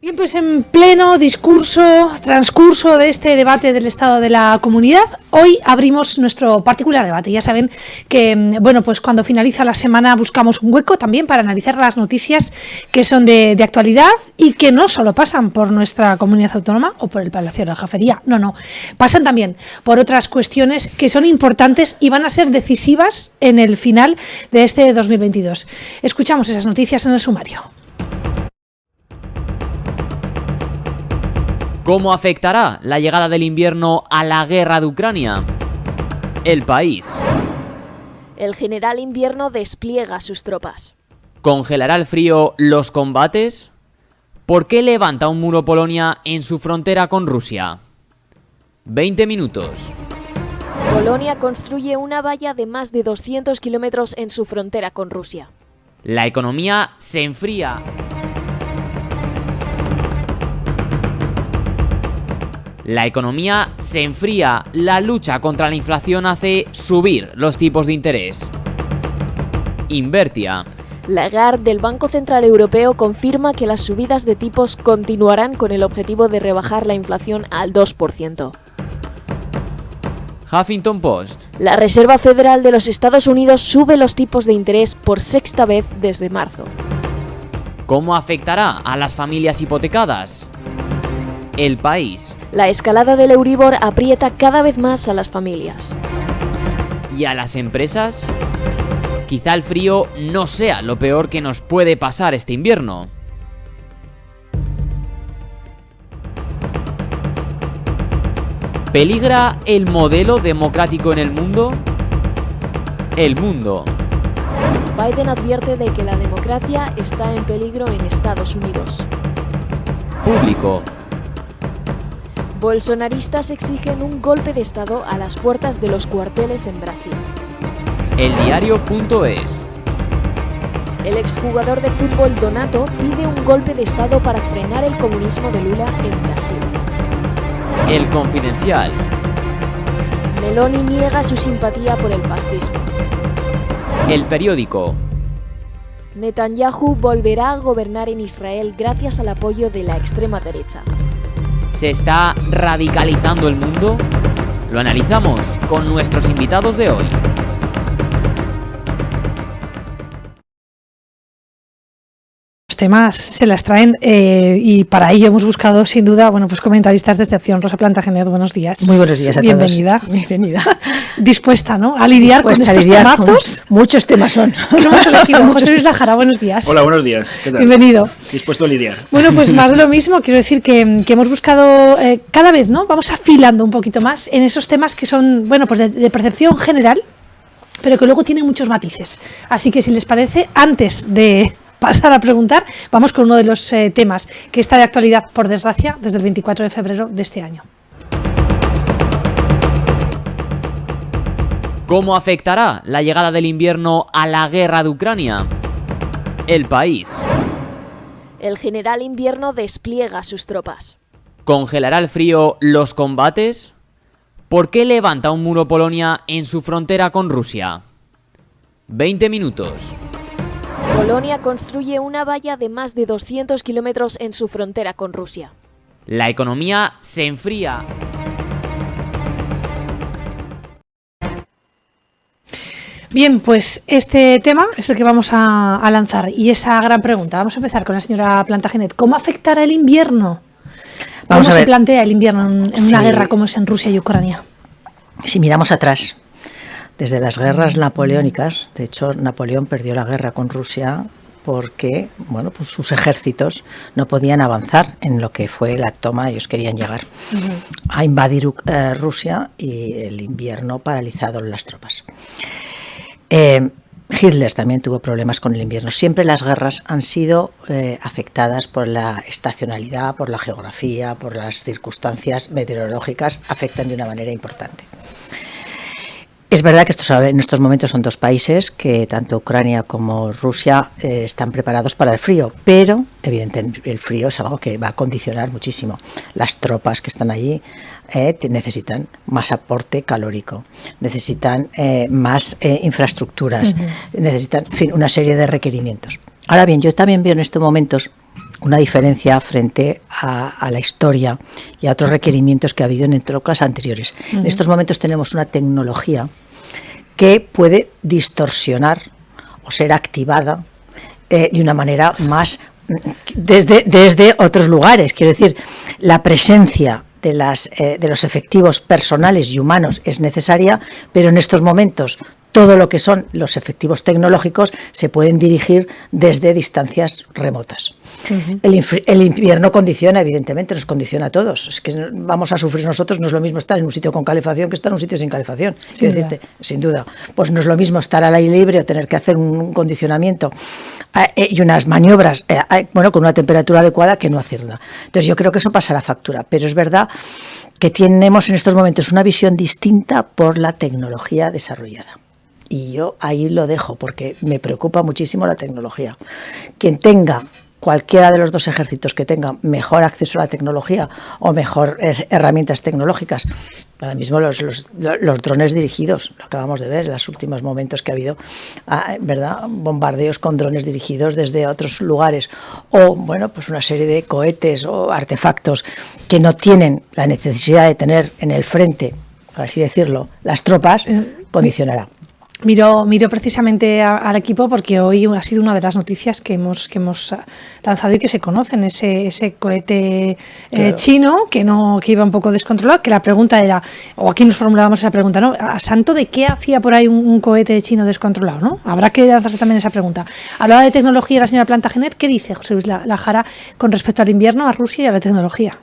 Bien, pues en pleno transcurso de este debate del Estado de la Comunidad, hoy abrimos nuestro particular debate. Ya saben que, bueno, pues cuando finaliza la semana buscamos un hueco también para analizar las noticias que son de actualidad y que no solo pasan por nuestra comunidad autónoma o por el Palacio de la Jafería, no, pasan también por otras cuestiones que son importantes y van a ser decisivas en el final de este 2022. Escuchamos esas noticias en el sumario. ¿Cómo afectará la llegada del invierno a la guerra de Ucrania? El País. El general invierno despliega sus tropas. ¿Congelará el frío los combates? ¿Por qué levanta un muro Polonia en su frontera con Rusia? 20 minutos. Polonia construye una valla de más de 200 kilómetros en su frontera con Rusia. La economía se enfría. La economía se enfría, la lucha contra la inflación hace subir los tipos de interés. Invertia. Lagarde del Banco Central Europeo confirma que las subidas de tipos continuarán con el objetivo de rebajar la inflación al 2%. Huffington Post. La Reserva Federal de los Estados Unidos sube los tipos de interés por sexta vez desde marzo. ¿Cómo afectará a las familias hipotecadas? El País. La escalada del Euribor aprieta cada vez más a las familias. ¿Y a las empresas? Quizá el frío no sea lo peor que nos puede pasar este invierno. ¿Peligra el modelo democrático en el mundo? El Mundo. Biden advierte de que la democracia está en peligro en Estados Unidos. Público. Bolsonaristas exigen un golpe de Estado a las puertas de los cuarteles en Brasil. Eldiario.es. El exjugador de fútbol Donato pide un golpe de Estado para frenar el comunismo de Lula en Brasil. El Confidencial. Meloni niega su simpatía por el fascismo. El Periódico. Netanyahu volverá a gobernar en Israel gracias al apoyo de la extrema derecha. ¿Se está radicalizando el mundo? Lo analizamos con nuestros invitados de hoy. Los temas se las traen y para ello hemos buscado sin duda, bueno, pues comentaristas de excepción. Rosa Plantagenet, buenos días. Muy buenos días a Bienvenida. todos. Bienvenida. Dispuesta, ¿no?, a lidiar con estos temazos. Muchos temas son. Que hemos elegido. José Luis Lajara, buenos días. Hola, buenos días. ¿Qué tal? Bienvenido. Dispuesto a lidiar. Bueno, pues más de lo mismo. Quiero decir que hemos buscado cada vez, ¿no?, vamos afilando un poquito más en esos temas que son, bueno, pues de percepción general, pero que luego tienen muchos matices. Así que si les parece, antes de pasar a preguntar, vamos con uno de los temas que está de actualidad, por desgracia, desde el 24 de febrero de este año. ¿Cómo afectará la llegada del invierno a la guerra de Ucrania? El País. El general invierno despliega sus tropas. ¿Congelará el frío los combates? ¿Por qué levanta un muro Polonia en su frontera con Rusia? 20 minutos. Polonia construye una valla de más de 200 kilómetros en su frontera con Rusia. La economía se enfría. Bien, pues este tema es el que vamos a lanzar y esa gran pregunta. Vamos a empezar con la señora Plantagenet. ¿Cómo afectará el invierno? ¿Cómo se plantea el invierno en una guerra como es en Rusia y Ucrania? Si miramos atrás, desde las guerras napoleónicas, de hecho Napoleón perdió la guerra con Rusia porque, bueno, pues sus ejércitos no podían avanzar en lo que fue la toma. Ellos querían llegar a invadir Rusia y el invierno paralizaron las tropas. Hitler también tuvo problemas con el invierno. Siempre las guerras han sido afectadas por la estacionalidad, por la geografía, por las circunstancias meteorológicas, afectan de una manera importante. Es verdad que en estos momentos son dos países que tanto Ucrania como Rusia están preparados para el frío, pero evidentemente el frío es algo que va a condicionar muchísimo. Las tropas que están allí necesitan más aporte calórico, necesitan más infraestructuras, necesitan, en fin, una serie de requerimientos. Ahora bien, yo también veo en estos momentos una diferencia frente a la historia y a otros requerimientos que ha habido en épocas anteriores. En estos momentos tenemos una tecnología que puede distorsionar o ser activada de una manera más desde otros lugares. Quiero decir, la presencia de los efectivos personales y humanos es necesaria, pero en estos momentos todo lo que son los efectivos tecnológicos se pueden dirigir desde distancias remotas. El invierno condiciona, evidentemente, nos condiciona a todos. Es que vamos a sufrir nosotros, no es lo mismo estar en un sitio con calefacción que estar en un sitio sin calefacción. Sin duda. Pues no es lo mismo estar al aire libre o tener que hacer un condicionamiento y unas maniobras con una temperatura adecuada que no hacerla. Entonces yo creo que eso pasará factura, pero es verdad que tenemos en estos momentos una visión distinta por la tecnología desarrollada. Y yo ahí lo dejo porque me preocupa muchísimo la tecnología. Quien tenga, cualquiera de los dos ejércitos que tenga mejor acceso a la tecnología o mejor herramientas tecnológicas, ahora mismo los drones dirigidos, lo acabamos de ver en los últimos momentos que ha habido, ¿verdad? Bombardeos con drones dirigidos desde otros lugares, o pues una serie de cohetes o artefactos que no tienen la necesidad de tener en el frente, por así decirlo, las tropas, condicionará. Miro precisamente al equipo porque hoy ha sido una de las noticias que hemos lanzado y que se conocen, ese cohete chino que iba un poco descontrolado, que la pregunta era, o aquí nos formulábamos esa pregunta, ¿no? ¿A santo de qué hacía por ahí un cohete chino descontrolado, ¿no? Habrá que lanzarse también esa pregunta. Hablaba de tecnología la señora Plantagenet. ¿Qué dice José Luis Lajara con respecto al invierno, a Rusia y a la tecnología?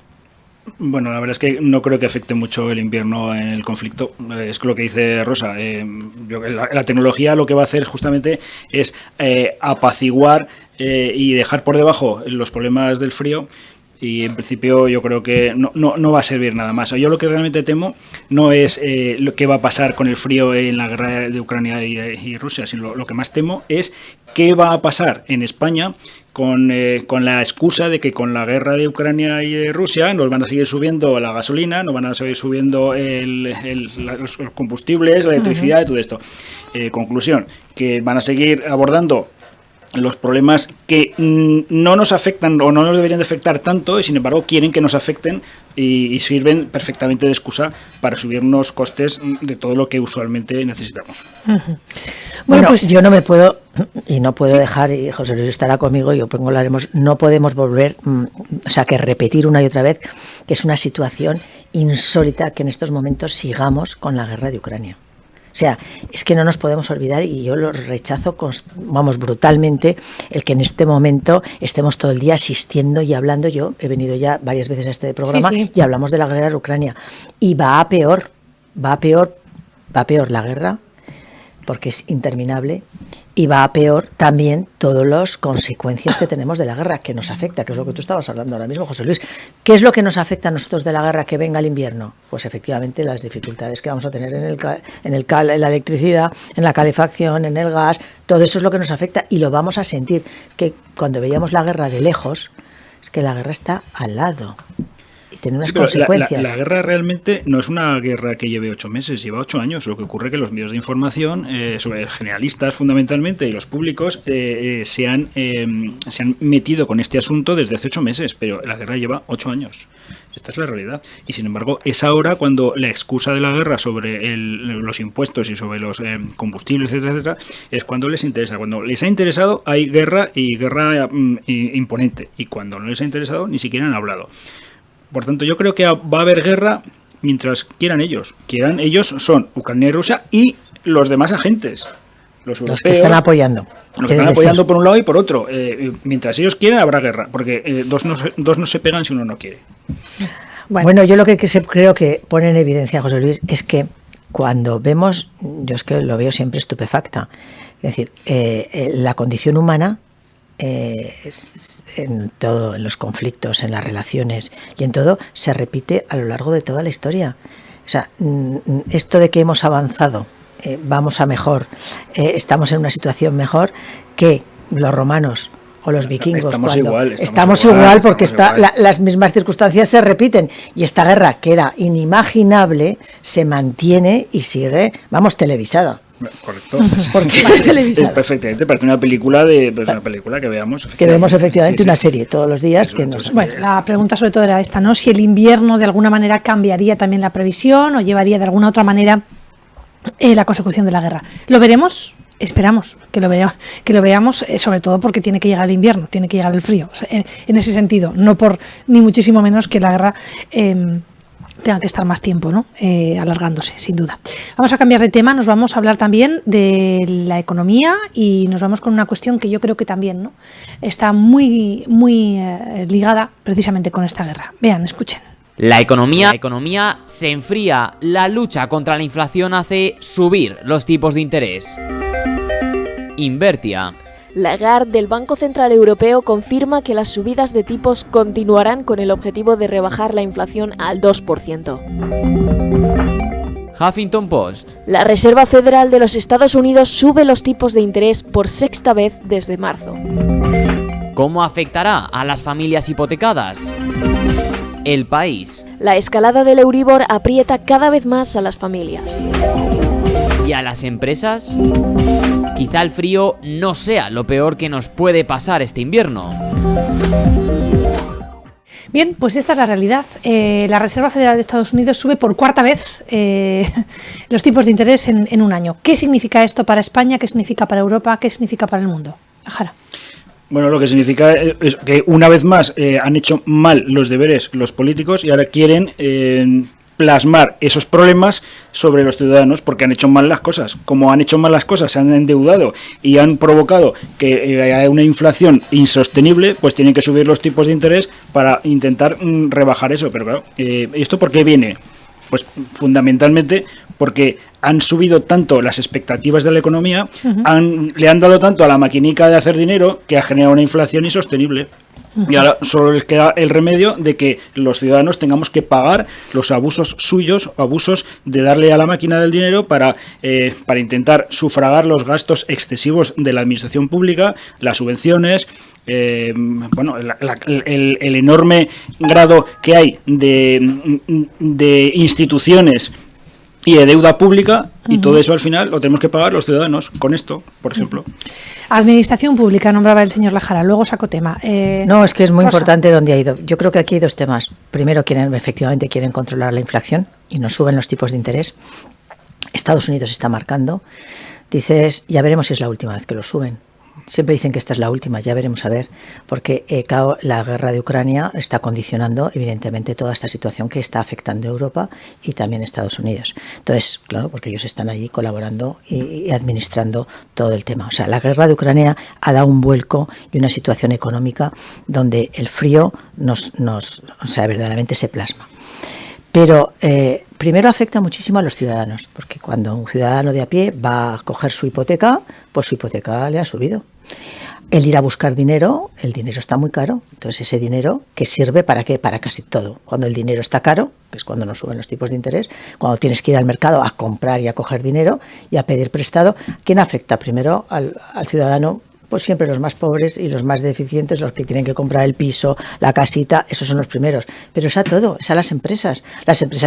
Bueno, la verdad es que no creo que afecte mucho el invierno en el conflicto. Es lo que dice Rosa. La tecnología lo que va a hacer justamente es apaciguar y dejar por debajo los problemas del frío. Y en principio yo creo que no va a servir nada más. Yo lo que realmente temo no es lo que va a pasar con el frío en la guerra de Ucrania y Rusia, sino lo que más temo es qué va a pasar en España con la excusa de que con la guerra de Ucrania y de Rusia nos van a seguir subiendo la gasolina, nos van a seguir subiendo los combustibles, la electricidad y todo esto. Conclusión, que van a seguir abordando los problemas que no nos afectan o no nos deberían de afectar tanto y sin embargo quieren que nos afecten y sirven perfectamente de excusa para subirnos costes de todo lo que usualmente necesitamos. Bueno, pues yo no me puedo y no puedo dejar, y José Luis estará conmigo, yo pongo no podemos volver, que repetir una y otra vez que es una situación insólita que en estos momentos sigamos con la guerra de Ucrania. O sea, es que no nos podemos olvidar, y yo lo rechazo, brutalmente, el que en este momento estemos todo el día asistiendo y hablando. Yo he venido ya varias veces a este programa y hablamos de la guerra de Ucrania. Y va a peor la guerra, porque es interminable, y va a peor también todas las consecuencias que tenemos de la guerra, que nos afecta, que es lo que tú estabas hablando ahora mismo, José Luis. ¿Qué es lo que nos afecta a nosotros de la guerra que venga el invierno? Pues efectivamente las dificultades que vamos a tener en la electricidad, en la calefacción, en el gas, todo eso es lo que nos afecta y lo vamos a sentir, que cuando veíamos la guerra de lejos, es que la guerra está al lado. Tiene unas consecuencias. La guerra realmente no es una guerra que lleve 8 meses, lleva 8 años. Lo que ocurre es que los medios de información, sobre generalistas fundamentalmente, y los públicos, se han metido con este asunto desde hace 8 meses, pero la guerra lleva 8 años. Esta es la realidad. Y sin embargo, es ahora cuando la excusa de la guerra sobre los impuestos y sobre los combustibles, etcétera, es cuando les interesa. Cuando les ha interesado, hay guerra y guerra imponente. Y cuando no les ha interesado, ni siquiera han hablado. Por tanto, yo creo que va a haber guerra mientras quieran ellos. Son Ucrania y Rusia y los demás agentes. Los europeos, que están apoyando. Los que están apoyando por un lado y por otro. Mientras ellos quieren, habrá guerra. Porque dos no se pegan si uno no quiere. Bueno, yo lo que creo que pone en evidencia, José Luis, es que cuando vemos, yo es que lo veo siempre estupefacta, es decir, la condición humana, en los conflictos, en las relaciones y en todo, se repite a lo largo de toda la historia. O sea, esto de que hemos avanzado, vamos a mejor, estamos en una situación mejor que los romanos o los vikingos. Estamos igual porque las mismas circunstancias se repiten y esta guerra, que era inimaginable, se mantiene y sigue, televisada. Correcto. Porque Perfectamente, parece una película una película que veamos. Que vemos efectivamente una serie todos los días que nos... Bueno, la pregunta sobre todo era esta, ¿no? Si el invierno de alguna manera cambiaría también la previsión o llevaría de alguna otra manera la consecución de la guerra. ¿Lo veremos? Esperamos que lo veamos, sobre todo porque tiene que llegar el invierno, tiene que llegar el frío. O sea, en ese sentido, no por ni muchísimo menos que la guerra tenga que estar más tiempo, ¿no? Alargándose, sin duda. Vamos a cambiar de tema, nos vamos a hablar también de la economía y nos vamos con una cuestión que yo creo que también, ¿no?, está muy ligada precisamente con esta guerra. Vean, escuchen. La economía se enfría, la lucha contra la inflación hace subir los tipos de interés. Invertia. Lagarde del Banco Central Europeo confirma que las subidas de tipos continuarán con el objetivo de rebajar la inflación al 2%. Huffington Post. La Reserva Federal de los Estados Unidos sube los tipos de interés por sexta vez desde marzo. ¿Cómo afectará a las familias hipotecadas? El País. La escalada del Euribor aprieta cada vez más a las familias. ¿Y a las empresas? Quizá el frío no sea lo peor que nos puede pasar este invierno. Bien, pues esta es la realidad. La Reserva Federal de Estados Unidos sube por cuarta vez los tipos de interés en un año. ¿Qué significa esto para España? ¿Qué significa para Europa? ¿Qué significa para el mundo? Jara. Bueno, lo que significa es que una vez más han hecho mal los deberes los políticos y ahora quieren plasmar esos problemas sobre los ciudadanos porque han hecho mal las cosas. Como han hecho mal las cosas, se han endeudado y han provocado que haya una inflación insostenible, pues tienen que subir los tipos de interés para intentar rebajar eso. Pero claro, ¿esto por qué viene? Pues fundamentalmente porque han subido tanto las expectativas de la economía, le han dado tanto a la maquinica de hacer dinero que ha generado una inflación insostenible. Y ahora solo les queda el remedio de que los ciudadanos tengamos que pagar los abusos suyos, abusos de darle a la máquina del dinero para intentar sufragar los gastos excesivos de la administración pública, las subvenciones, bueno, el enorme grado que hay de instituciones y de deuda pública, y todo eso al final lo tenemos que pagar los ciudadanos con esto, por ejemplo. Administración pública, nombraba el señor Lajara, luego saco tema. No, es que es muy Rosa. importante dónde ha ido. Yo creo que aquí hay dos temas. Primero, efectivamente quieren controlar la inflación y no suben los tipos de interés. Estados Unidos está marcando. Dices, ya veremos si es la última vez que lo suben. Siempre dicen que esta es la última, ya veremos a ver, porque claro, la guerra de Ucrania está condicionando evidentemente toda esta situación que está afectando a Europa y también a Estados Unidos. Entonces, claro, porque ellos están allí colaborando y administrando todo el tema. O sea, la guerra de Ucrania ha dado un vuelco y una situación económica donde el frío o sea, verdaderamente se plasma. Pero primero afecta muchísimo a los ciudadanos, porque cuando un ciudadano de a pie va a coger su hipoteca, pues su hipoteca le ha subido. El ir a buscar dinero, el dinero está muy caro, entonces ese dinero que sirve para qué, para casi todo. Cuando el dinero está caro, que es cuando no suben los tipos de interés, cuando tienes que ir al mercado a comprar y a coger dinero y a pedir prestado, ¿quién afecta primero al ciudadano? Pues siempre los más pobres y los más deficientes, los que tienen que comprar el piso, la casita, esos son los primeros. Pero es a todo, es a las empresas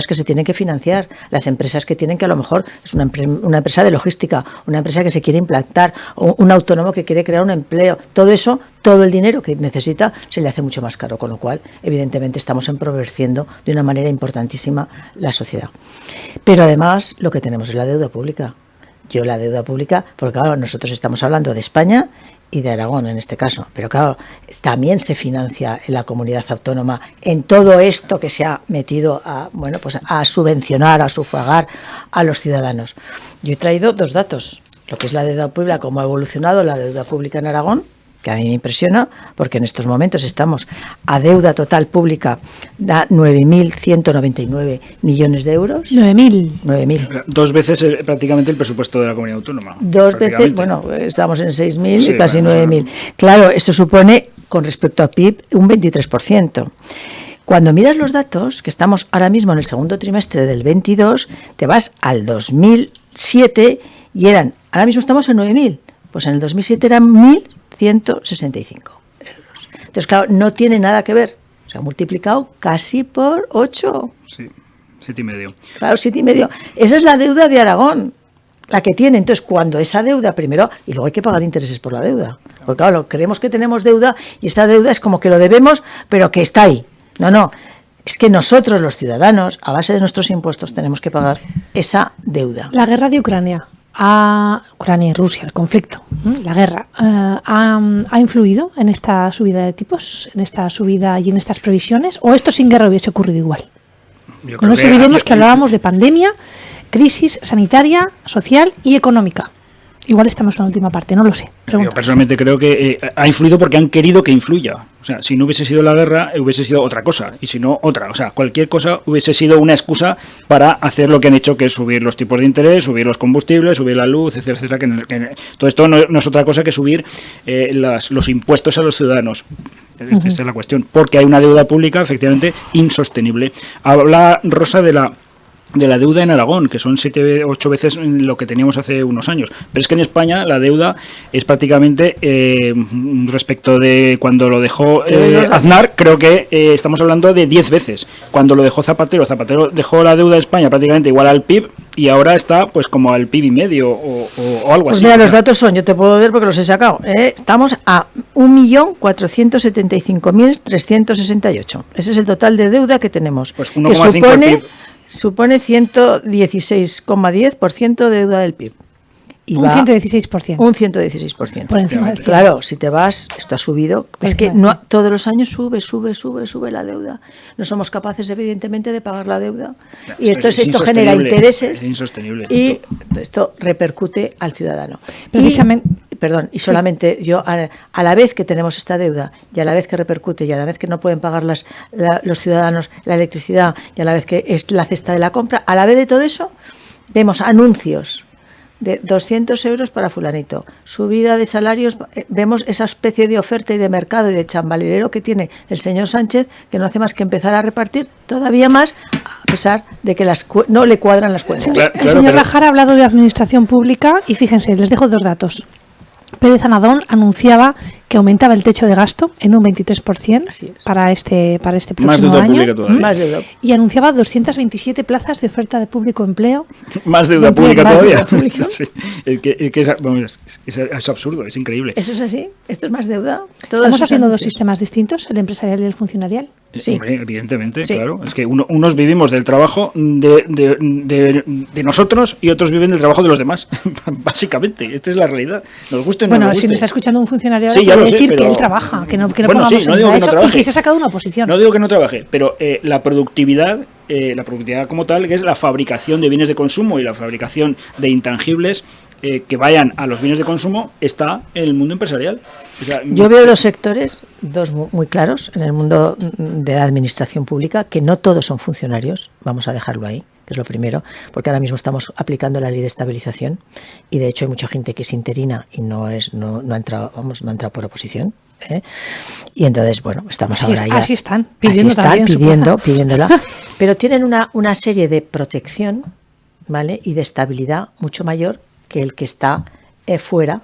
que se tienen que financiar, las empresas que tienen que a lo mejor, es una empresa de logística, una empresa que se quiere implantar, o un autónomo que quiere crear un empleo, todo eso, todo el dinero que necesita se le hace mucho más caro, con lo cual evidentemente estamos empobreciendo de una manera importantísima la sociedad. Pero además lo que tenemos es la deuda pública. La deuda pública, porque claro, nosotros estamos hablando de España y de Aragón en este caso, pero claro, también se financia en la comunidad autónoma en todo esto que se ha metido a subvencionar, a sufragar a los ciudadanos. Yo he traído dos datos, lo que es la deuda pública, cómo ha evolucionado la deuda pública en Aragón, que a mí me impresiona, porque en estos momentos estamos a deuda total pública de 9.199 millones de euros. 9.000. Dos veces prácticamente el presupuesto de la comunidad autónoma. Dos veces, bueno, estamos en 6.000 sí, y casi bueno, 9.000. Claro, esto supone, con respecto a PIB, un 23%. Cuando miras los datos, que estamos ahora mismo en el segundo trimestre del 22, te vas al 2007 y ahora mismo estamos en 9.000. Pues en el 2007 eran 1.165 euros. Entonces, claro, no tiene nada que ver. Se ha multiplicado casi por 8. Sí, 7,5. Claro, 7,5. Esa es la deuda de Aragón. la que tiene. Entonces, cuando esa deuda, primero, y luego hay que pagar intereses por la deuda. Porque claro, creemos que tenemos deuda y esa deuda es como que lo debemos, pero que está ahí. No. Es que nosotros, los ciudadanos, a base de nuestros impuestos, tenemos que pagar esa deuda. La guerra de Ucrania y Rusia, el conflicto, la guerra, ¿ha influido en esta subida de tipos, en esta subida y en estas previsiones? ¿O esto sin guerra hubiese ocurrido igual? No nos olvidemos que hablábamos de pandemia, crisis sanitaria, social y económica. Igual estamos en la última parte, no lo sé. Yo personalmente creo que ha influido porque han querido que influya. O sea, si no hubiese sido la guerra, hubiese sido otra cosa. Y si no, otra. O sea, cualquier cosa hubiese sido una excusa para hacer lo que han hecho, que es subir los tipos de interés, subir los combustibles, subir la luz, etcétera, etcétera. Todo esto no es otra cosa que subir los impuestos a los ciudadanos. Esta es la cuestión. Porque hay una deuda pública, efectivamente, insostenible. Habla Rosa de la deuda en Aragón, que son 7-8 veces lo que teníamos hace unos años. Pero es que en España la deuda es prácticamente, respecto de cuando lo dejó Aznar, creo que estamos hablando de 10 veces. Cuando lo dejó Zapatero dejó la deuda de España prácticamente igual al PIB y ahora está pues como al PIB y medio o algo así. Pues mira, los datos son, yo te puedo ver porque los he sacado. Estamos a 1.475.368. Ese es el total de deuda que tenemos. Pues 1,5 al PIB. Supone 116,10% de deuda del PIB. Y un 116%. Un 116%. Por encima del Claro, si te vas, esto ha subido. Es que no, todos los años sube la deuda. No somos capaces, evidentemente, de pagar la deuda. Y esto genera intereses. Es insostenible. Y esto repercute al ciudadano. Precisamente. Y solamente yo, a la vez que tenemos esta deuda, y a la vez que repercute, y a la vez que no pueden pagar los ciudadanos la electricidad, y a la vez que es la cesta de la compra, a la vez de todo eso, vemos anuncios de 200 euros para fulanito, subida de salarios, vemos esa especie de oferta y de mercado y de chambalerero que tiene el señor Sánchez, que no hace más que empezar a repartir todavía más, a pesar de que no le cuadran las cuentas. El señor Lajar ha hablado de administración pública y fíjense, les dejo 2 datos. Pérez Anadón anunciaba que aumentaba el techo de gasto en un 23% para este próximo Más deuda año. Pública todavía. Más deuda. Y anunciaba 227 plazas de oferta de público empleo. Más deuda pública todavía. Pública. Sí. Es absurdo, es increíble. ¿Eso es así? ¿Esto es más deuda? ¿Estamos haciendo 2 sistemas distintos, el empresarial y el funcionarial? Sí. Hombre, evidentemente, Sí. claro. Es que unos vivimos del trabajo de nosotros y otros viven del trabajo de los demás. Básicamente, esta es la realidad. Nos guste o no Bueno, nos guste. si me está escuchando un funcionario, Sí, ya puede lo sé, decir pero que él trabaja, que no bueno, pongamos sí, no digo que no eso, y trabaje. que se ha sacado una oposición. No digo que no trabaje, pero la productividad como tal, que es la fabricación de bienes de consumo y la fabricación de intangibles que vayan a los bienes de consumo, está en el mundo empresarial. O sea, Yo veo 2 sectores, 2 muy claros en el mundo de la administración pública, que no todos son funcionarios, vamos a dejarlo ahí, que es lo primero, porque ahora mismo estamos aplicando la ley de estabilización y de hecho hay mucha gente que es interina y no ha entrado por oposición. Y entonces, bueno, estamos ahora ya. Así están, pidiéndola, pero tienen una serie de protección, ¿vale? Y de estabilidad mucho mayor que el que está fuera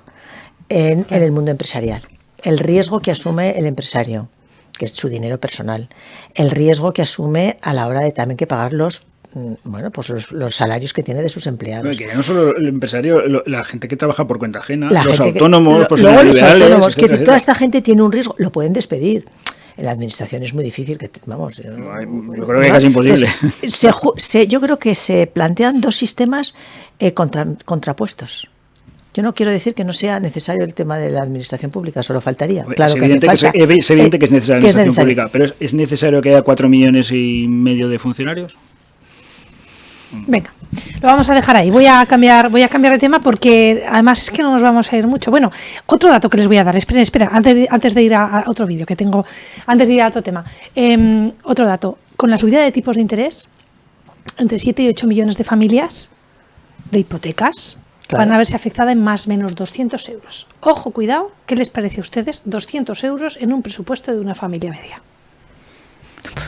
en el mundo empresarial. El riesgo que asume el empresario, que es su dinero personal, el riesgo que asume a la hora de también que pagar los salarios que tiene de sus empleados. Bueno, que no solo el empresario, la gente que trabaja por cuenta ajena, La los gente autónomos, los luego los liberales, autónomos, etcétera, que etcétera. toda esta gente tiene un riesgo, lo pueden despedir. En la administración es muy difícil, yo creo que es casi imposible. Entonces, yo creo que se plantean 2 sistemas contrapuestos. Yo no quiero decir que no sea necesario el tema de la administración pública, solo faltaría. Claro, es evidente que es necesaria la administración pública, pero ¿es necesario que haya 4,5 millones de funcionarios? Venga, lo vamos a dejar ahí. Voy a cambiar de tema porque además es que no nos vamos a ir mucho. Bueno, otro dato que les voy a dar. Espera, antes de ir a otro vídeo que tengo, antes de ir a otro tema. Otro dato. Con la subida de tipos de interés, entre 7 y 8 millones de familias de hipotecas van a verse afectadas en más o menos 200 euros. Ojo, cuidado, ¿qué les parece a ustedes 200 euros en un presupuesto de una familia media?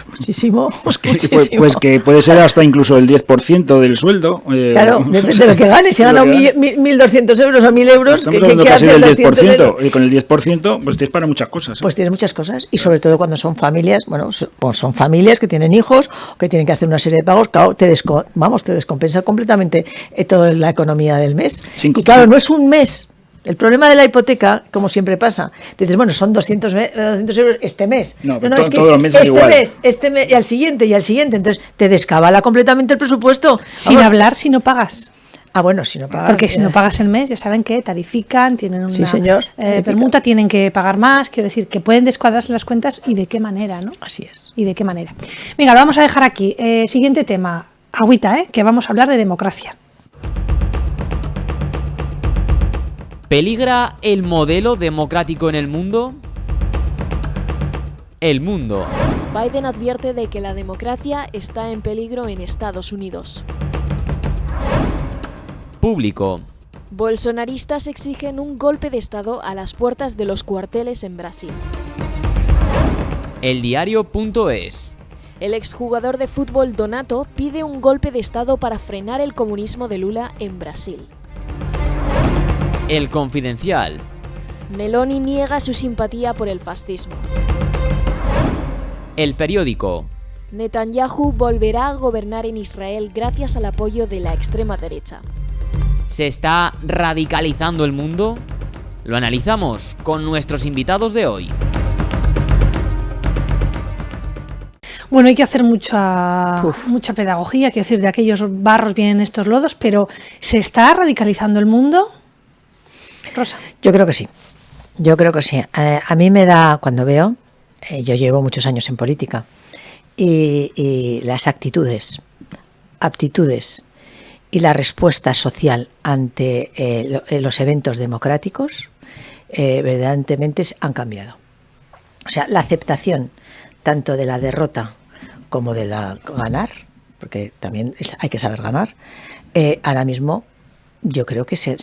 Muchísimo, Pues que, muchísimo. pues que puede ser hasta incluso el 10% del sueldo. Claro, depende de lo que gane. Si de gana lo que 1.200 euros o 1.000 euros, Estamos ¿qué hablando casi hace del el 200 10%, y con el 10% pues tienes para muchas cosas. Pues tienes muchas cosas, y sobre todo cuando son familias, bueno, pues son familias que tienen hijos o que tienen que hacer una serie de pagos, claro, te descompensa completamente toda la economía del mes. Sin- Y claro, no es un mes. El problema de la hipoteca, como siempre pasa, te dices, bueno, son 200 euros este mes. No, pero es que todos los meses este igual. mes, este mes, y al siguiente, entonces te descabala completamente el presupuesto. Sin Vamos. hablar si no pagas. Bueno, si no pagas. Porque si no pagas el mes, ya saben que tarifican, tienen una Sí, señor, tarifican. permuta, tienen que pagar más. Quiero decir, que pueden descuadrarse las cuentas y de qué manera, ¿no? Así es. Y de qué manera. Venga, lo vamos a dejar aquí. Siguiente tema. Agüita, que vamos a hablar de democracia. ¿Peligra el modelo democrático en el mundo? El mundo. Biden advierte de que la democracia está en peligro en Estados Unidos. Público. Bolsonaristas exigen un golpe de Estado a las puertas de los cuarteles en Brasil. Eldiario.es. El exjugador de fútbol Donato pide un golpe de Estado para frenar el comunismo de Lula en Brasil. El Confidencial. Meloni niega su simpatía por el fascismo. El Periódico. Netanyahu volverá a gobernar en Israel gracias al apoyo de la extrema derecha. ¿Se está radicalizando el mundo? Lo analizamos con nuestros invitados de hoy. Bueno, hay que hacer mucha pedagogía, quiero decir, de aquellos barros vienen estos lodos, pero ¿se está radicalizando el mundo? Rosa. Yo creo que sí. A mí me da, cuando veo, yo llevo muchos años en política, y las actitudes, aptitudes y la respuesta social ante los eventos democráticos verdaderamente han cambiado. O sea, la aceptación tanto de la derrota como de la ganar, porque también hay que saber ganar, ahora mismo yo creo que se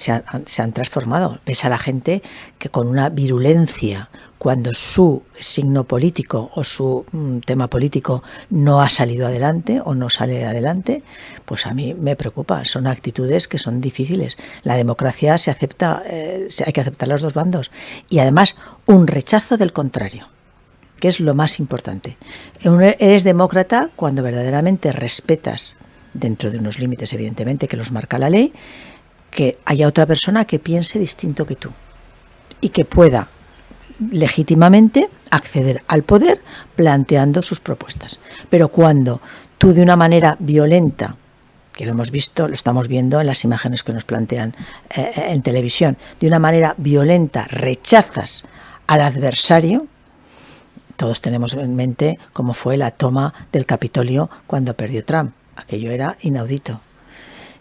han transformado. Ves a la gente que con una virulencia, cuando su signo político o su tema político no ha salido adelante o no sale adelante, pues a mí me preocupa. Son actitudes que son difíciles. La democracia se acepta, hay que aceptar los dos bandos. Y además un rechazo del contrario, que es lo más importante. Eres demócrata cuando verdaderamente respetas, dentro de unos límites evidentemente que los marca la ley, que haya otra persona que piense distinto que tú y que pueda legítimamente acceder al poder planteando sus propuestas. Pero cuando tú de una manera violenta, que lo hemos visto, lo estamos viendo en las imágenes que nos plantean en televisión, de una manera violenta rechazas al adversario, todos tenemos en mente cómo fue la toma del Capitolio cuando perdió Trump. Aquello era inaudito.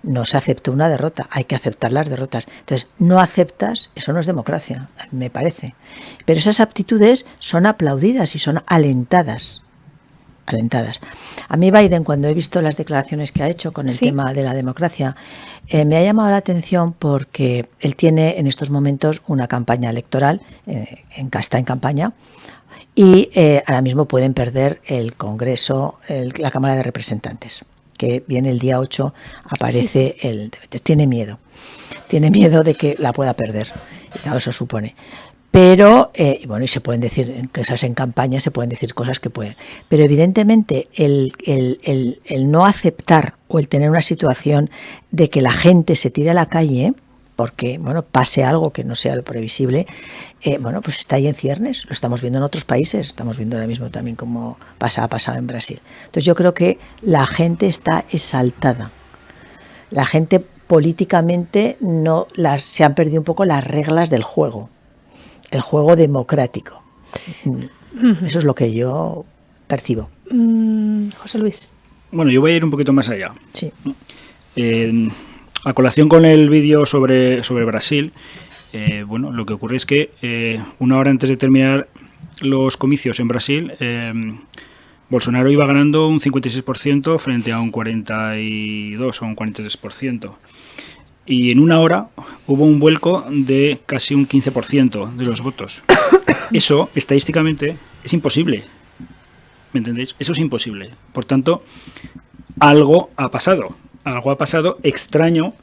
No se aceptó una derrota, hay que aceptar las derrotas. Entonces, no aceptas, eso no es democracia, me parece. Pero esas aptitudes son aplaudidas y son alentadas. A mí Biden, cuando he visto las declaraciones que ha hecho con el tema de la democracia, me ha llamado la atención porque él tiene en estos momentos una campaña electoral, está en campaña, y ahora mismo pueden perder el Congreso, la Cámara de Representantes, que viene el día 8, aparece tiene miedo de que la pueda perder, y claro, eso supone. Pero, bueno, y se pueden decir cosas en campaña, se pueden decir cosas que pueden. Pero evidentemente el no aceptar o el tener una situación de que la gente se tire a la calle, porque, bueno, pase algo que no sea lo previsible, bueno, pues está ahí en ciernes. Lo estamos viendo en otros países, estamos viendo ahora mismo también cómo ha pasado en Brasil. Entonces yo creo que la gente está exaltada. La gente políticamente se han perdido un poco las reglas del juego, el juego democrático. Eso es lo que yo percibo. José Luis. Bueno, yo voy a ir un poquito más allá. Sí. A colación con el vídeo sobre Brasil, bueno, lo que ocurre es que una hora antes de terminar los comicios en Brasil, Bolsonaro iba ganando un 56% frente a un 42 o un 43%. Y en una hora hubo un vuelco de casi un 15% de los votos. Eso, estadísticamente, es imposible. ¿Me entendéis? Eso es imposible. Por tanto, algo ha pasado. Algo ha pasado extraño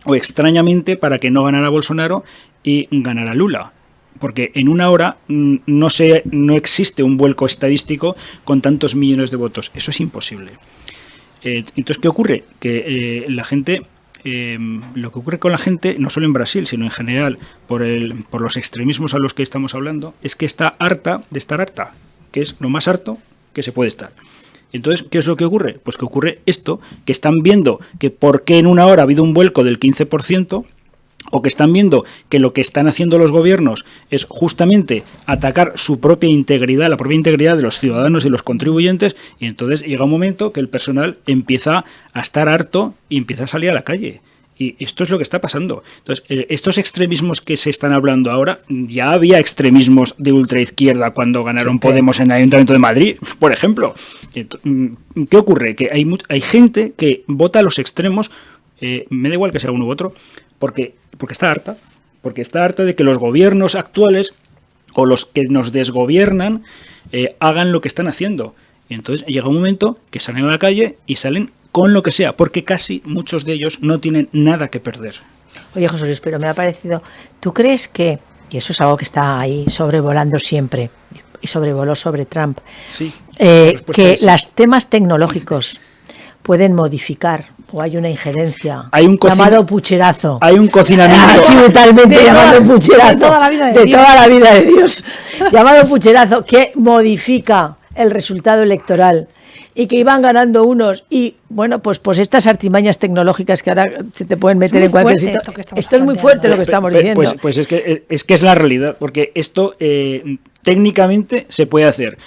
o extrañamente para que no ganara Bolsonaro y ganara Lula. Porque en una hora no existe un vuelco estadístico con tantos millones de votos. Eso es imposible. Entonces, ¿qué ocurre? Que la gente... lo que ocurre con la gente, no solo en Brasil, sino en general, por los extremismos a los que estamos hablando, es que está harta de estar harta, que es lo más harto que se puede estar. Entonces, ¿qué es lo que ocurre? Pues que ocurre esto, que están viendo que por qué en una hora ha habido un vuelco del 15%, o que están viendo que lo que están haciendo los gobiernos es justamente atacar su propia integridad, la propia integridad de los ciudadanos y los contribuyentes, y entonces llega un momento que el personal empieza a estar harto y empieza a salir a la calle. Y esto es lo que está pasando. Entonces, estos extremismos que se están hablando ahora, ya había extremismos de ultraizquierda cuando ganaron Podemos en el Ayuntamiento de Madrid, por ejemplo. ¿Qué ocurre? Que hay gente que vota a los extremos, me da igual que sea uno u otro, porque está harta. Porque está harta de que los gobiernos actuales o los que nos desgobiernan hagan lo que están haciendo. Y entonces llega un momento que salen a la calle y salen con lo que sea, porque casi muchos de ellos no tienen nada que perder. Oye, José Luis, pero me ha parecido... ¿Tú crees que, y eso es algo que está ahí sobrevolando siempre, y sobrevoló sobre Trump, Sí, que los temas tecnológicos pueden modificar, o hay una injerencia, llamado pucherazo? Hay un cocinamiento. Así brutalmente llamado pucherazo. De toda la vida de Dios. Toda la vida de Dios. Llamado pucherazo, que modifica el resultado electoral y que iban ganando unos y, bueno, pues estas artimañas tecnológicas que ahora se te pueden meter en cualquier sitio. Esto es muy fuerte lo que estamos diciendo. Pues es que es la realidad, porque esto técnicamente se puede hacer.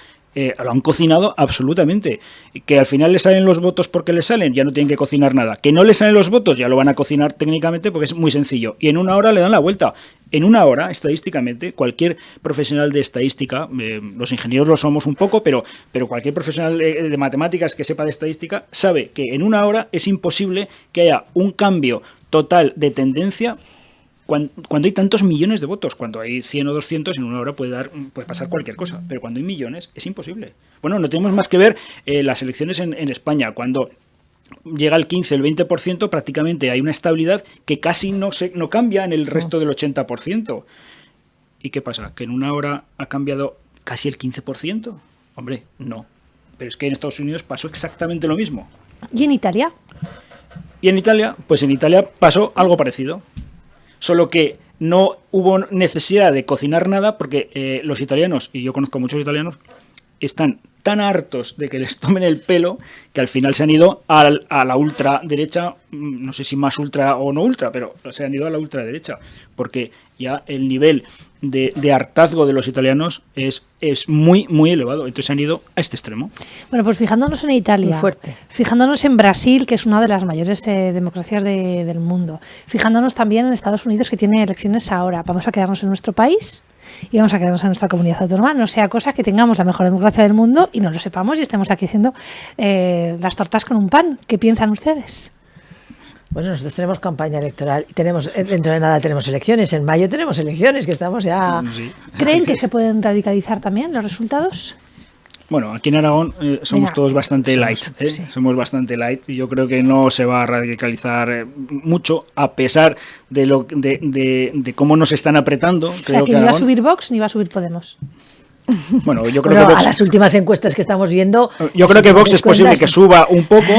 Lo han cocinado absolutamente. Que al final le salen los votos porque le salen, ya no tienen que cocinar nada. Que no le salen los votos, ya lo van a cocinar técnicamente porque es muy sencillo. Y en una hora le dan la vuelta. En una hora, estadísticamente, cualquier profesional de estadística, los ingenieros lo somos un poco, pero cualquier profesional de matemáticas que sepa de estadística sabe que en una hora es imposible que haya un cambio total de tendencia. Cuando hay tantos millones de votos, cuando hay 100 o 200, en una hora puede pasar cualquier cosa, pero cuando hay millones es imposible. Bueno, no tenemos más que ver las elecciones en España, cuando llega el 15, el 20%, prácticamente hay una estabilidad que casi no cambia en el resto del 80%. ¿Y qué pasa? ¿Que en una hora ha cambiado casi el 15%? Hombre, no. Pero es que en Estados Unidos pasó exactamente lo mismo. ¿Y en Italia? Y en Italia, pues en Italia pasó algo parecido. Solo que no hubo necesidad de cocinar nada porque los italianos, y yo conozco a muchos italianos, están tan hartos de que les tomen el pelo que al final se han ido a la ultraderecha, no sé si más ultra o no ultra, pero se han ido a la ultraderecha, porque ya el nivel de hartazgo de los italianos es muy, muy elevado. Entonces se han ido a este extremo. Bueno, pues fijándonos en Italia, muy fuerte. Fijándonos en Brasil, que es una de las mayores democracias del mundo, fijándonos también en Estados Unidos, que tiene elecciones ahora. Vamos a quedarnos en nuestro país y vamos a quedarnos en nuestra comunidad autónoma, no sea cosa que tengamos la mejor democracia del mundo y no lo sepamos y estemos aquí haciendo las tortas con un pan. ¿Qué piensan ustedes? Bueno, nosotros tenemos campaña electoral y dentro de nada tenemos elecciones. En mayo tenemos elecciones, que estamos ya... Sí. ¿Creen que se pueden radicalizar también los resultados? Bueno, aquí en Aragón somos todos bastante light. Sí. Somos bastante light y yo creo que no se va a radicalizar mucho, a pesar de cómo nos están apretando. Creo que ni va a subir Vox ni va a subir Podemos. Bueno, yo creo que Vox, a las últimas encuestas que estamos viendo... Yo creo que Vox es posible que suba un poco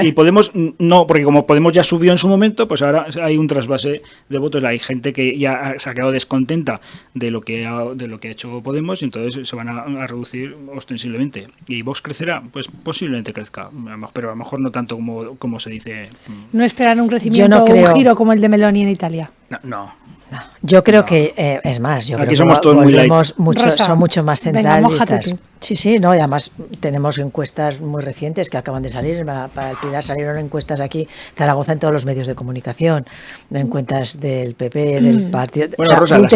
y Podemos no, porque como Podemos ya subió en su momento, pues ahora hay un trasvase de votos. Hay gente que ya se ha quedado descontenta de lo que ha hecho Podemos y entonces se van a reducir ostensiblemente. ¿Y Vox crecerá? Pues posiblemente crezca, pero a lo mejor no tanto como se dice. ¿No esperan un crecimiento o un giro como el de Meloni en Italia? No. Yo creo que, es más, yo aquí creo somos que todos muy light. son mucho más centralistas. Venga, Sí, no, y además tenemos encuestas muy recientes que acaban de salir. Para el Pilar salieron encuestas aquí, Zaragoza, en todos los medios de comunicación, encuestas del PP, del partido. Bueno, Rosa, las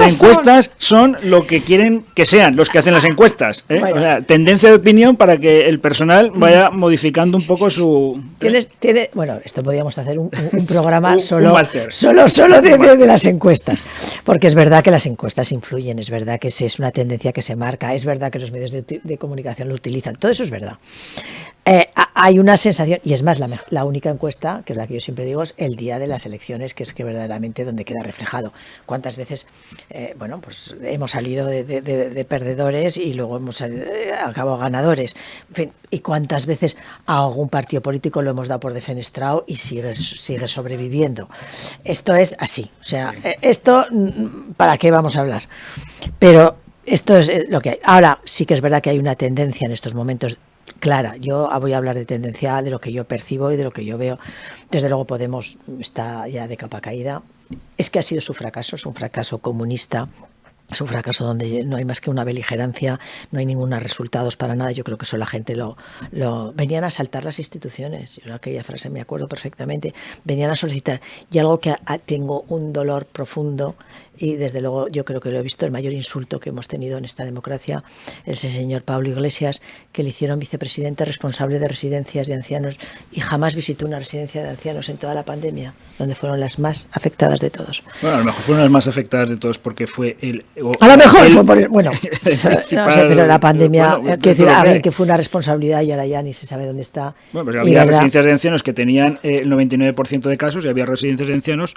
encuestas son lo que quieren que sean los que hacen las encuestas. Bueno. O sea, tendencia de opinión para que el personal vaya modificando un poco su... Bueno, esto podríamos hacer un programa solo de las encuestas, porque es verdad que las encuestas influyen, es verdad que es una tendencia que se marca, es verdad que los medios de comunicación lo utilizan, todo eso es verdad. Hay una sensación, y es más, la única encuesta, que es la que yo siempre digo, es el día de las elecciones, que es que verdaderamente donde queda reflejado. ¿Cuántas veces, pues hemos salido de perdedores y luego hemos acabado ganadores? En fin, y cuántas veces a algún partido político lo hemos dado por defenestrado y sigue sobreviviendo. Esto es así, o sea, esto, ¿para qué vamos a hablar? Pero esto es lo que hay. Ahora sí que es verdad que hay una tendencia en estos momentos clara. Yo voy a hablar de tendencia, de lo que yo percibo y de lo que yo veo. Desde luego Podemos está ya de capa caída. Es que ha sido su fracaso, es un fracaso comunista. Es un fracaso donde no hay más que una beligerancia, no hay ningunos resultados para nada. Yo creo que eso la gente venían a asaltar las instituciones. Yo aquella frase me acuerdo perfectamente. Venían a solicitar. Y algo que tengo un dolor profundo, y desde luego yo creo que lo he visto, el mayor insulto que hemos tenido en esta democracia, es el señor Pablo Iglesias, que le hicieron vicepresidente responsable de residencias de ancianos y jamás visitó una residencia de ancianos en toda la pandemia, donde fueron las más afectadas de todos. Bueno, a lo mejor fueron las más afectadas de todos porque fue el... A lo mejor fue por... Bueno, no sé, pero la pandemia... Quiero decir, alguien que fue una responsabilidad y ahora ya ni se sabe dónde está. Bueno, pero había residencias de ancianos que tenían el 99% de casos y había residencias de ancianos,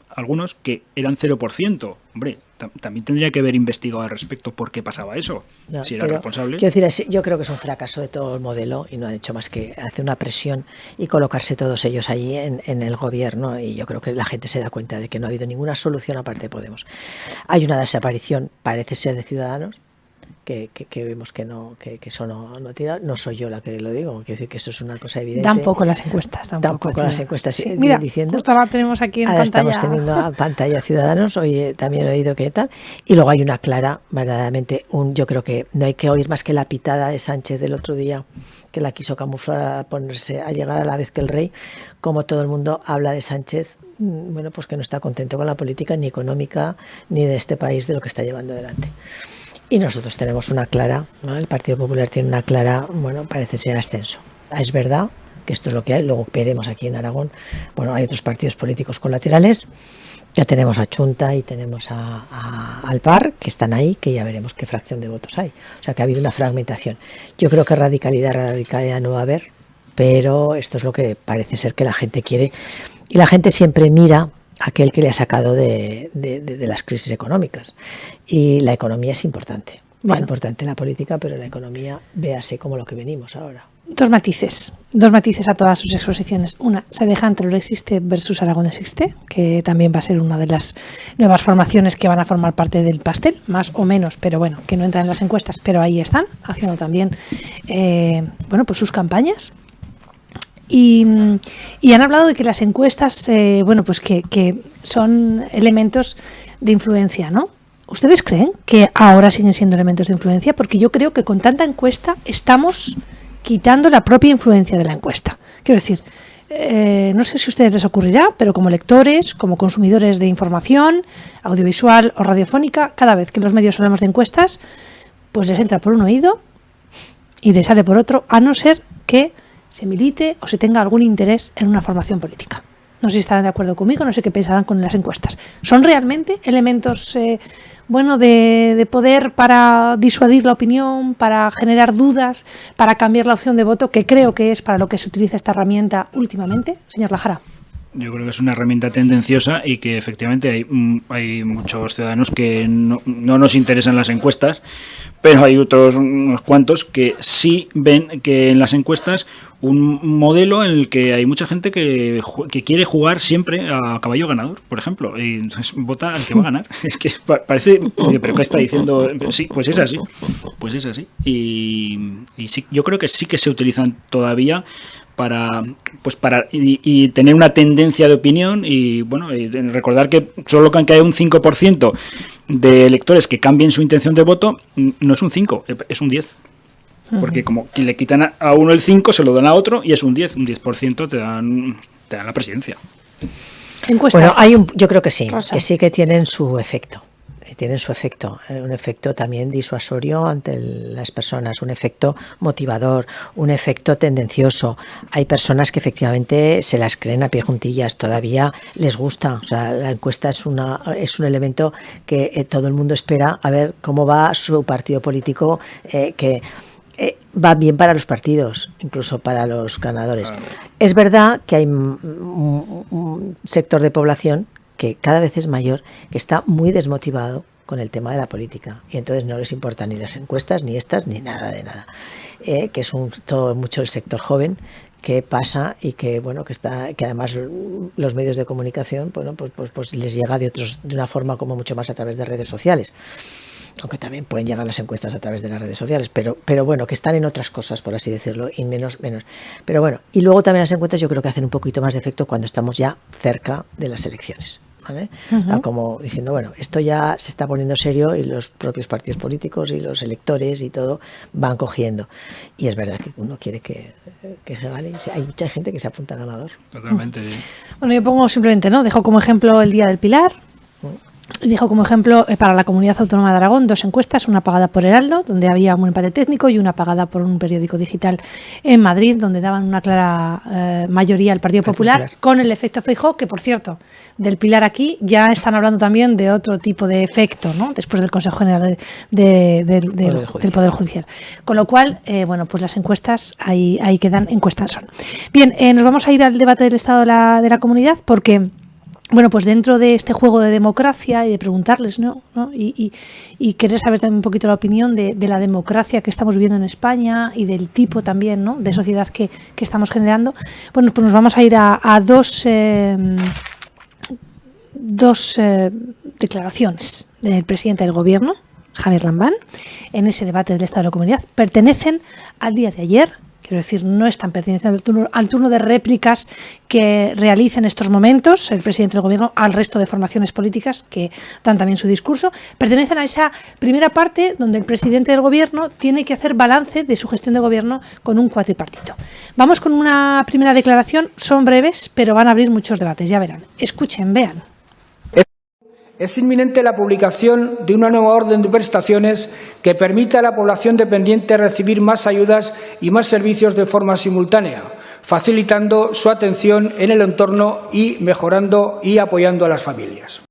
algunos que eran 0%. Hombre, también tendría que haber investigado al respecto por qué pasaba eso, no, si era responsable. Quiero decir, yo creo que es un fracaso de todo el modelo y no han hecho más que hacer una presión y colocarse todos ellos allí en el gobierno, y yo creo que la gente se da cuenta de que no ha habido ninguna solución aparte de Podemos. Hay una desaparición, parece ser, de Ciudadanos, que vemos que eso no tira. No soy yo la que lo digo, quiero decir que eso es una cosa evidente. Tampoco las encuestas. Tampoco las encuestas, sí, mira, diciendo. Justo ahora tenemos aquí en ahora pantalla. Estamos teniendo a pantalla Ciudadanos, hoy también he oído que tal. Y luego hay una clara, verdaderamente, yo creo que no hay que oír más que la pitada de Sánchez del otro día, que la quiso camuflar a llegar a la vez que el rey, como todo el mundo habla de Sánchez. Bueno, pues que no está contento con la política ni económica ni de este país, de lo que está llevando adelante. Y nosotros tenemos una clara, ¿no? El Partido Popular tiene una clara, bueno, parece ser ascenso. Es verdad que esto es lo que hay, luego veremos aquí en Aragón, bueno, hay otros partidos políticos colaterales, ya tenemos a Chunta y tenemos al PAR, que están ahí, que ya veremos qué fracción de votos hay. O sea que ha habido una fragmentación. Yo creo que radicalidad no va a haber, pero esto es lo que parece ser que la gente quiere, y la gente siempre mira a aquel que le ha sacado de las crisis económicas. Y la economía es importante. Bueno, es importante la política, pero la economía, véase como lo que venimos ahora. Dos matices a todas sus exposiciones. Una, se deja entre el Existe versus Aragón Existe, que también va a ser una de las nuevas formaciones que van a formar parte del pastel, más o menos, pero bueno, que no entran en las encuestas, pero ahí están, haciendo también pues sus campañas. Y han hablado de que las encuestas, pues que son elementos de influencia, ¿no? ¿Ustedes creen que ahora siguen siendo elementos de influencia? Porque yo creo que con tanta encuesta estamos quitando la propia influencia de la encuesta. Quiero decir, no sé si a ustedes les ocurrirá, pero como lectores, como consumidores de información audiovisual o radiofónica, cada vez que los medios hablamos de encuestas, pues les entra por un oído y les sale por otro, a no ser que se milite o se tenga algún interés en una formación política. No sé si estarán de acuerdo conmigo, no sé qué pensarán con las encuestas. ¿Son realmente elementos de poder para disuadir la opinión, para generar dudas, para cambiar la opción de voto, que creo que es para lo que se utiliza esta herramienta últimamente? Señor Lajara. Yo creo que es una herramienta tendenciosa y que efectivamente hay muchos ciudadanos que no nos interesan las encuestas, pero hay unos cuantos que sí ven que en las encuestas un modelo en el que hay mucha gente que quiere jugar siempre a caballo ganador, por ejemplo, y entonces vota al que va a ganar. Es que parece, pero ¿qué está diciendo? Sí, pues es así, y sí, yo creo que sí que se utilizan todavía para tener una tendencia de opinión y bueno, y recordar que solo que hay un 5% de electores que cambien su intención de voto, no es un 5, es un 10. Porque como le quitan a uno el 5, se lo dan a otro y es un 10% te dan la presidencia. ¿Encuestas? Bueno, yo creo que sí, Rosa, que sí que tienen su efecto. tienen su efecto, un efecto también disuasorio ante las personas, un efecto motivador, un efecto tendencioso. Hay personas que efectivamente se las creen a pie juntillas, todavía les gusta. O sea, la encuesta es un elemento que todo el mundo espera a ver cómo va su partido político, que va bien para los partidos, incluso para los ganadores. Es verdad que hay un sector de población que cada vez es mayor, que está muy desmotivado con el tema de la política, y entonces no les importan ni las encuestas, ni estas, ni nada de nada. Que es todo mucho el sector joven que pasa y que bueno, que además los medios de comunicación, bueno, pues les llega de una forma como mucho más a través de redes sociales. Aunque también pueden llegar las encuestas a través de las redes sociales, pero bueno, que están en otras cosas, por así decirlo, y menos. Pero bueno, y luego también las encuestas yo creo que hacen un poquito más de efecto cuando estamos ya cerca de las elecciones, ¿vale? Como diciendo, bueno, esto ya se está poniendo serio y los propios partidos políticos y los electores y todo van cogiendo. Y es verdad que uno quiere que se gane. Hay mucha gente que se apunta a ganador. Totalmente, sí. Bueno, yo pongo simplemente, ¿no? Dejo como ejemplo el Día del Pilar. Dijo como ejemplo para la Comunidad Autónoma de Aragón 2 encuestas, una pagada por Heraldo, donde había un empate técnico, y una pagada por un periódico digital en Madrid, donde daban una clara mayoría al Partido Popular, con el efecto Feijóo, que por cierto, del Pilar aquí ya están hablando también de otro tipo de efecto, ¿no? Después del Consejo General del Poder Judicial. Con lo cual, bueno, pues las encuestas ahí quedan, encuestas son. Bien, nos vamos a ir al debate del Estado de la Comunidad, porque bueno, pues dentro de este juego de democracia y de preguntarles, ¿no? Y querer saber también un poquito la opinión de la democracia que estamos viviendo en España y del tipo también, ¿no?, de sociedad que estamos generando. Bueno, pues nos vamos a ir a dos declaraciones del presidente del Gobierno, Javier Lambán, en ese debate del Estado de la Comunidad. Pertenecen al día de ayer. Quiero decir, no están perteneciendo al turno de réplicas que realiza en estos momentos el presidente del Gobierno al resto de formaciones políticas que dan también su discurso. Pertenecen a esa primera parte donde el presidente del Gobierno tiene que hacer balance de su gestión de gobierno con un cuatripartito. Vamos con una primera declaración, son breves, pero van a abrir muchos debates, ya verán. Escuchen, vean. Es inminente la publicación de una nueva orden de prestaciones que permita a la población dependiente recibir más ayudas y más servicios de forma simultánea, facilitando su atención en el entorno y mejorando y apoyando a las familias.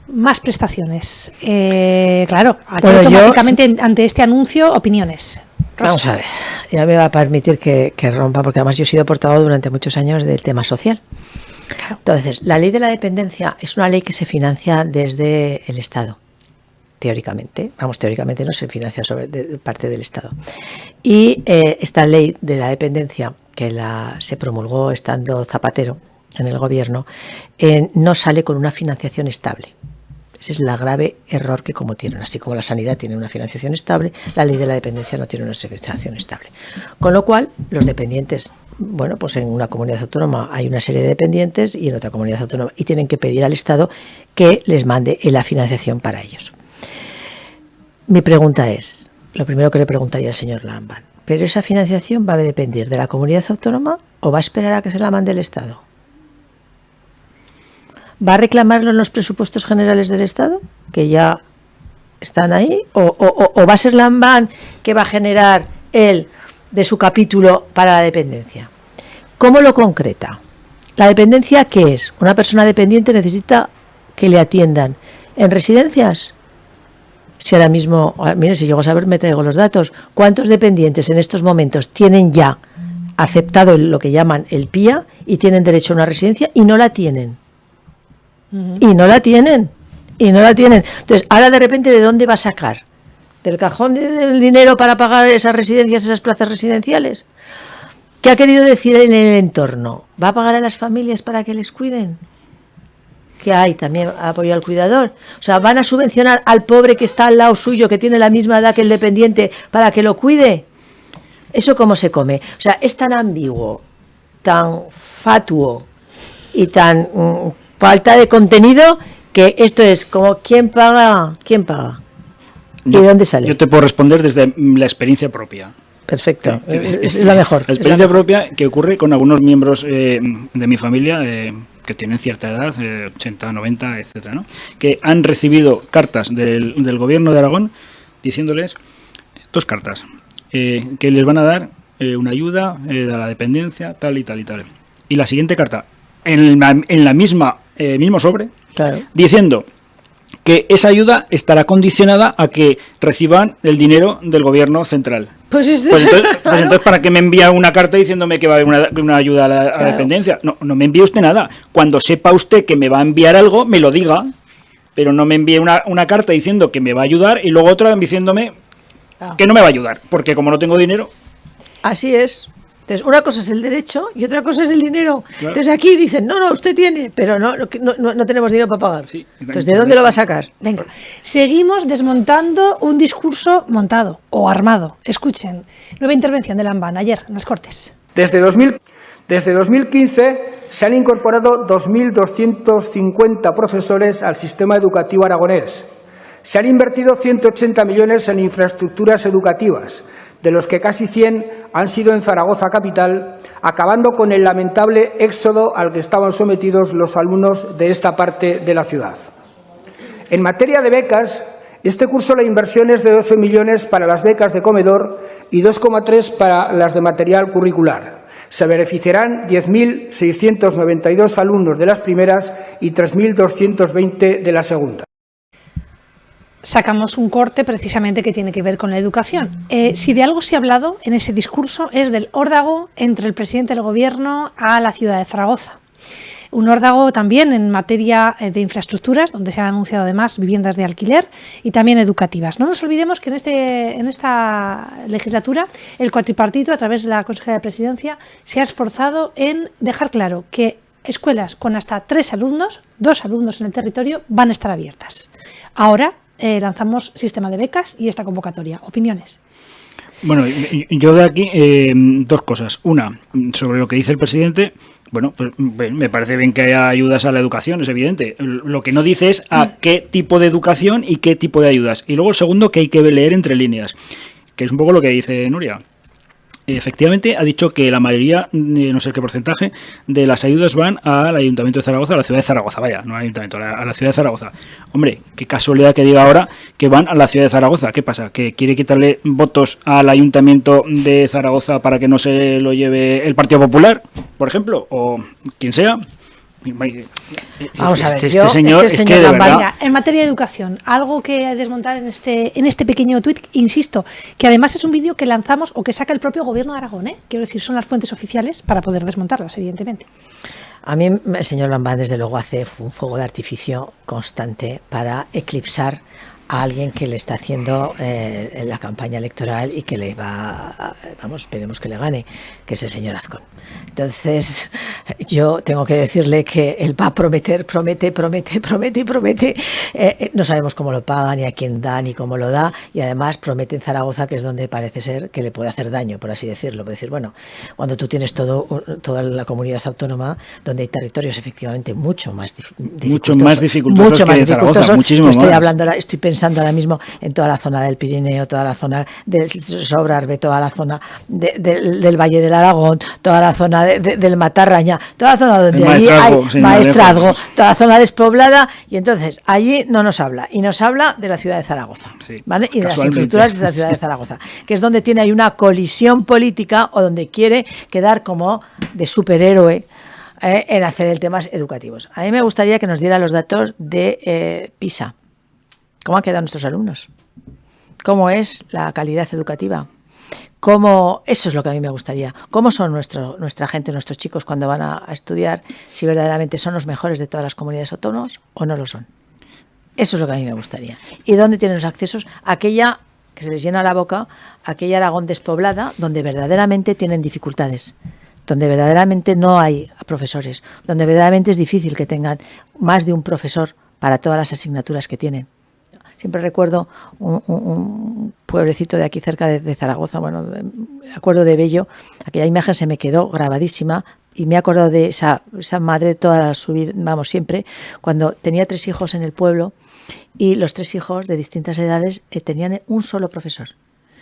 Más prestaciones. Claro, aquí automáticamente ante este anuncio, opiniones. Rosa. Vamos a ver, ya me va a permitir que rompa, porque además yo he sido portavoz durante muchos años del tema social. Entonces, la ley de la dependencia es una ley que se financia desde el Estado, teóricamente. Vamos, teóricamente no se financia de parte del Estado. Y esta ley de la dependencia, que se promulgó estando Zapatero en el Gobierno, no sale con una financiación estable. Ese es el grave error que como tienen. Así como la sanidad tiene una financiación estable, la ley de la dependencia no tiene una financiación estable. Con lo cual, los dependientes, bueno, pues en una comunidad autónoma hay una serie de dependientes y en otra comunidad autónoma, y tienen que pedir al Estado que les mande la financiación para ellos. Mi pregunta es, lo primero que le preguntaría al señor Lambán, ¿pero esa financiación va a depender de la comunidad autónoma o va a esperar a que se la mande el Estado? ¿Va a reclamarlo en los presupuestos generales del Estado, que ya están ahí? ¿O va a ser Lambán que va a generar él de su capítulo para la dependencia? ¿Cómo lo concreta? ¿La dependencia qué es? Una persona dependiente necesita que le atiendan en residencias. Si ahora mismo, mire, si llego a saber, me traigo los datos. ¿Cuántos dependientes en estos momentos tienen ya aceptado lo que llaman el PIA y tienen derecho a una residencia y no la tienen? Y no la tienen. Entonces, ahora de repente, ¿de dónde va a sacar? ¿Del cajón del dinero para pagar esas residencias, esas plazas residenciales? ¿Qué ha querido decir en el entorno? ¿Va a pagar a las familias para que les cuiden? ¿Qué hay? También apoyo al cuidador. O sea, ¿van a subvencionar al pobre que está al lado suyo, que tiene la misma edad que el dependiente, para que lo cuide? ¿Eso cómo se come? O sea, es tan ambiguo, tan fatuo y tan falta de contenido, que esto es como ¿quién paga? ¿Y de dónde sale? Yo te puedo responder desde la experiencia propia. Perfecto, es la mejor. La experiencia propia que ocurre con algunos miembros de mi familia, que tienen cierta edad, 80, 90, etcétera, ¿no? Que han recibido cartas del gobierno de Aragón diciéndoles 2 cartas, que les van a dar una ayuda de la dependencia, tal y tal y tal. Y la siguiente carta, en la misma mismo sobre, Claro. diciendo que esa ayuda estará condicionada a que reciban el dinero del gobierno central. Pues esto Pues entonces, ¿para qué me envía una carta diciéndome que va a haber una ayuda a la dependencia? No me envíe usted nada. Cuando sepa usted que me va a enviar algo, me lo diga, pero no me envíe una carta diciendo que me va a ayudar y luego otra diciéndome que no me va a ayudar, porque como no tengo dinero... Así es. Entonces, una cosa es el derecho y otra cosa es el dinero. Claro. Entonces aquí dicen, no, usted tiene, pero no tenemos dinero para pagar. Sí. Entonces, ¿de dónde lo va a sacar? Venga, seguimos desmontando un discurso montado o armado. Escuchen, nueva intervención de Lambán ayer en las Cortes. Desde 2015 se han incorporado 2.250 profesores al sistema educativo aragonés. Se han invertido 180 millones en infraestructuras educativas, de los que casi 100 han sido en Zaragoza capital, acabando con el lamentable éxodo al que estaban sometidos los alumnos de esta parte de la ciudad. En materia de becas, este curso la inversión es de 12 millones para las becas de comedor y 2,3 para las de material curricular. Se beneficiarán 10.692 alumnos de las primeras y 3.220 de la segunda. Sacamos un corte precisamente que tiene que ver con la educación. Si de algo se ha hablado en ese discurso es del órdago entre el presidente del gobierno a la ciudad de Zaragoza. Un órdago también en materia de infraestructuras, donde se han anunciado además viviendas de alquiler y también educativas. No nos olvidemos que en esta legislatura el cuatripartito, a través de la Consejera de Presidencia, se ha esforzado en dejar claro que escuelas con hasta 3 alumnos, 2 alumnos en el territorio, van a estar abiertas. Ahora lanzamos sistema de becas y esta convocatoria. ¿Opiniones? Bueno, yo de aquí 2 cosas. Una, sobre lo que dice el presidente. Bueno, pues me parece bien que haya ayudas a la educación, es evidente. Lo que no dice es a qué tipo de educación y qué tipo de ayudas. Y luego el segundo, que hay que leer entre líneas, que es un poco lo que dice Nuria. Efectivamente, ha dicho que la mayoría, no sé qué porcentaje, de las ayudas van al Ayuntamiento de Zaragoza, a la ciudad de Zaragoza, vaya, no al Ayuntamiento, a la ciudad de Zaragoza. Hombre, qué casualidad que diga ahora que van a la ciudad de Zaragoza. ¿Qué pasa? ¿Que quiere quitarle votos al Ayuntamiento de Zaragoza para que no se lo lleve el Partido Popular, por ejemplo? O quien sea. Vamos a ver, este señor, es que de verdad... Venga, en materia de educación, algo que desmontar en este pequeño tuit, insisto, que además es un vídeo que lanzamos o que saca el propio gobierno de Aragón, quiero decir, son las fuentes oficiales para poder desmontarlas, evidentemente. A mí el señor Lambán, desde luego, hace un fuego de artificio constante para eclipsar a alguien que le está haciendo la campaña electoral y que le va, vamos, esperemos que le gane, que es el señor Azcón. Entonces, yo tengo que decirle que él va a promete. No sabemos cómo lo paga, ni a quién da, ni cómo lo da, y además promete en Zaragoza, que es donde parece ser que le puede hacer daño, por así decirlo. Puede decir, bueno, cuando tú tienes toda la comunidad autónoma, donde hay territorios efectivamente mucho más dificultosos, muchísimo estoy más. hablando, estoy pensando ahora mismo en toda la zona del Pirineo, toda la zona del Sobrarbe, toda la zona del Valle del Aragón, toda la zona del Matarraña, toda la zona donde allí hay maestrazgo, toda la zona despoblada, y entonces allí no nos habla, y nos habla de la ciudad de Zaragoza, sí, ¿vale? Y de las infraestructuras de la ciudad de Zaragoza, que es donde tiene ahí una colisión política o donde quiere quedar como de superhéroe en hacer el temas educativos. A mí me gustaría que nos diera los datos de PISA. ¿Cómo han quedado nuestros alumnos? ¿Cómo es la calidad educativa? Eso es lo que a mí me gustaría. ¿Cómo son nuestra gente, nuestros chicos cuando van a estudiar? Si verdaderamente son los mejores de todas las comunidades autónomas o no lo son. Eso es lo que a mí me gustaría. ¿Y dónde tienen los accesos? Aquella que se les llena la boca, aquella Aragón despoblada, donde verdaderamente tienen dificultades, donde verdaderamente no hay profesores, donde verdaderamente es difícil que tengan más de un profesor para todas las asignaturas que tienen. Siempre recuerdo un pueblecito de aquí cerca de Zaragoza, me acuerdo de Bello, aquella imagen se me quedó grabadísima y me he acordado de esa madre toda su vida, siempre, cuando tenía 3 hijos en el pueblo y los 3 hijos de distintas edades tenían un solo profesor.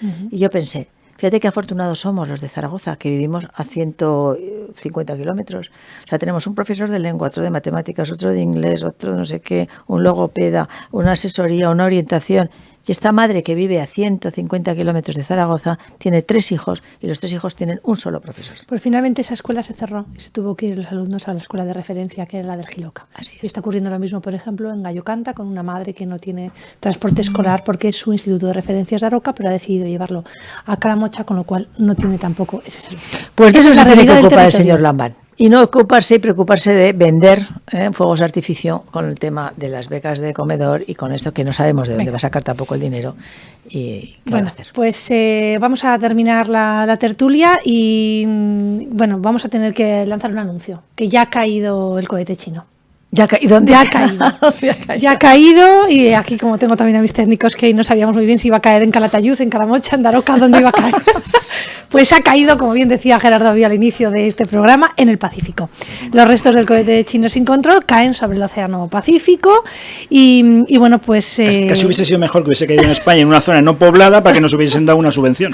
Uh-huh. Y yo pensé, Fíjate qué afortunados somos los de Zaragoza, que vivimos a 150 kilómetros. O sea, tenemos un profesor de lengua, otro de matemáticas, otro de inglés, otro no sé qué, un logopeda, una asesoría, una orientación. Y esta madre que vive a 150 kilómetros de Zaragoza tiene 3 hijos y los 3 hijos tienen un solo profesor. Pues finalmente esa escuela se cerró y se tuvo que ir los alumnos a la escuela de referencia, que era la del Giloca. Así es. Y está ocurriendo lo mismo, por ejemplo, en Gallo Canta, con una madre que no tiene transporte escolar porque su instituto de referencia es de Aroca, pero ha decidido llevarlo a Calamocha, con lo cual no tiene tampoco ese servicio. Pues de Esa eso es la se tiene que realidad del ocupar el territorio. señor Lambán. Y no preocuparse de vender fuegos de artificio con el tema de las becas de comedor y con esto que no sabemos de dónde va a sacar tampoco el dinero y qué van a hacer. Pues vamos a terminar la tertulia y bueno, vamos a tener que lanzar un anuncio, que ya ha caído el cohete chino. ¿Ya ha caído? Ya ha caído. Ya ha caído y aquí, como tengo también a mis técnicos que no sabíamos muy bien si iba a caer en Calatayud, en Calamocha, en Daroca, dónde iba a caer. Pues ha caído, como bien decía Gerardo Avía al inicio de este programa, en el Pacífico. Los restos del cohete chino sin control caen sobre el Océano Pacífico y bueno, pues... Casi hubiese sido mejor que hubiese caído en España, en una zona no poblada, para que nos hubiesen dado una subvención.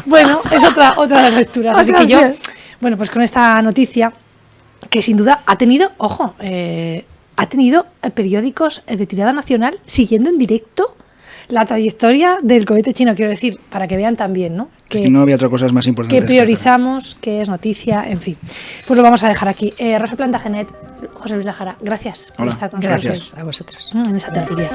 Bueno, es otra de las lecturas. Así que yo, bueno, pues con esta noticia, que sin duda ha tenido, ojo, ha tenido periódicos de tirada nacional siguiendo en directo la trayectoria del cohete chino, quiero decir, para que vean también, ¿no? Que no había otras cosas más importantes. Que priorizamos, que es noticia, en fin. Pues lo vamos a dejar aquí. Rosa Plantagenet, José Luis Lajara, gracias por estar con nosotros. Gracias a vosotros. En esa tertulia.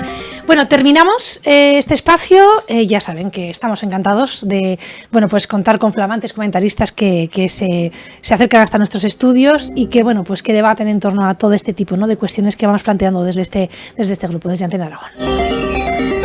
Bueno, terminamos este espacio. Ya saben que estamos encantados de, bueno, pues contar con flamantes comentaristas que se acercan hasta nuestros estudios y que, bueno, pues que debaten en torno a todo este tipo, ¿no?, de cuestiones que vamos planteando desde este grupo, desde Antena Aragón.